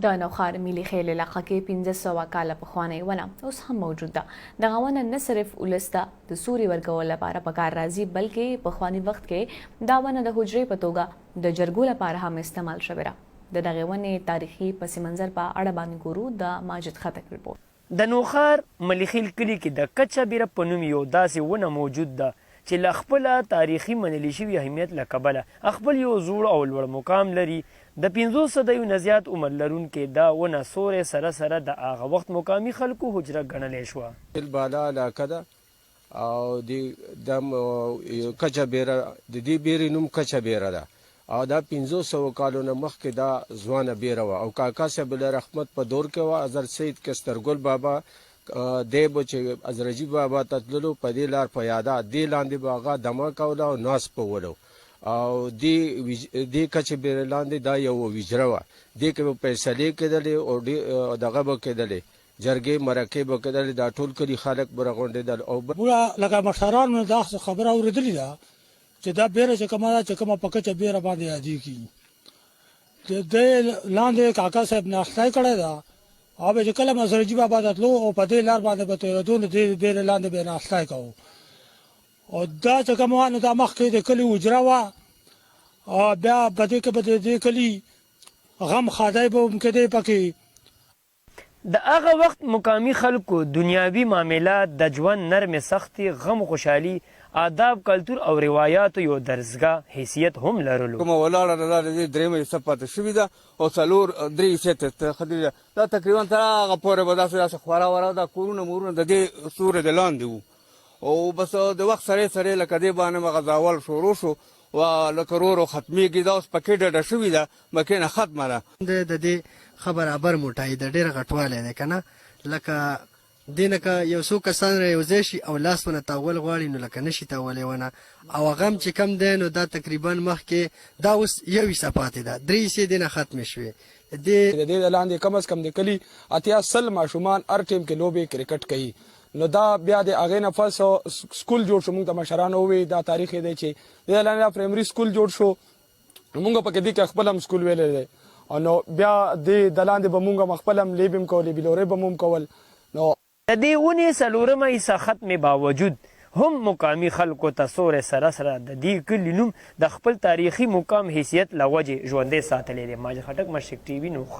د نوښار ملي خیل علاقه کې 1500 کاله پخوانۍ ونه اوس هم موجود ده. دغه ونه نه صرف ولس ته د سوري ورکولو لپاره په کار راځي، بلکې پخواني وخت کې دا ونه د حجرې په توګه د جرګو لپاره هم استعمال شوې ده. د دغې ونې تاریخي پس منظر په اړه باندې ګورو. د ماجد خټک رپورټ. د نوښار ملي خیل کلي کې د کچه بیره په نوم یو داسې ونه موجود ده چې له خپله تاریخي منلي شوي اهمیت له کبله خپل یو زوړ او لوړ مقام لري. د 500 صدیو نه زیات عمر لرونکې دا ونه سوری سره سره د هغه وخت مقامي خلکو حجره ګڼلی شوه. بالا علاقه ده او د کچه بیره د دې بیرې نوم کچه بیره ده او دا 500 کالونه مخکې دا ځوانه بیره وه او کاکا صاحب الله رحمت په دور کې وه. حضرت سید کسترګل بابا دی به چې ازرجي بابا ته تللو په دې لار په یاده دې لاندې به هغه دمه کوله او ناس په ولو او دې کچې بیرې لاندې دا یو ویجره وه. دې کې به فیصلې کېدلې او دغه به کېدلې جرګې مرکې به کېدلې. دا ټول کلي خلک به راغونډېدل او لکه مشرانو دا خبره اورېدلې ده چې دا بیره چې کومه ده چې کومه په کچه بیره باندې یادېږي. د دې لاندې کاکا صاحب ناشته کړې ده او به چې کله مسرجي بابا ته تلو او په دې لار باندې به تېرېدو نو دې بیرې لاندې به ناشته کوو او دا چې کومه وه نو دا مخکې د کلي حجره وه او بیا په دې کې به د دې کلي غم ښادی به هم کېدی پکې. د هغه وخت مقامي خلکو دنیاوي معاملات د ژوند نرمې سختې غم خوشحالي آداب کلتور او روایاتو یو درسګاه حیثیت هم لرلو. کومه ولاړه د لارې درېیمه حصه پاتې شوې ده او څلور درې حصې ته ختلې ده. دا تقریبا تر هغه پورې به داسې خورا ورا دا کورونه مورونه د دې سورې د لاندې وو او بس د وخت سره لکه دې باندې غزاول شروع شو و لکه ورو ختمېږي. دا اوس پکې ډډه شوې ده مکې نه ختمه ده. د دې برابر موټی د ډېر غټوالی دی که نه لکه دې نه که یو څو کسان را یوځای شي او لاس ونه تاول غواړي نو لکه نشي تاولی ونه او هغه هم چې کم دی نو دا تقریبا مخکې دا اوس یو حصه پاتې ده 3 حصې دې نه ختمې شوې. د دې لاندې کم از کم د کلي 80 ماشومان هر ټیم کې لوبې کرکټ کوي نو دا بیا د هغې نه پس سکول جوړ شو. موږ ته مشرانو ووایي دا تاریخ دی چې د دې لاندې پرایمري سکول جوړ شو نو موږ پکې دې کې خپل هم سکول ویلی دی نو بیا د لاندې به موږ هم خپل هم لیب هم کولې بلورې به هم کول. نو د دې ونې څلورمه حصه ختمې باوجود هم مقامي خلکو ته سوری سره سره د دې کلي نوم د خپل تاریخي مقام حیثیت له وجې ژوندی ساتلی دی. ماجد خټک، مشرق ټي وي، نوښار.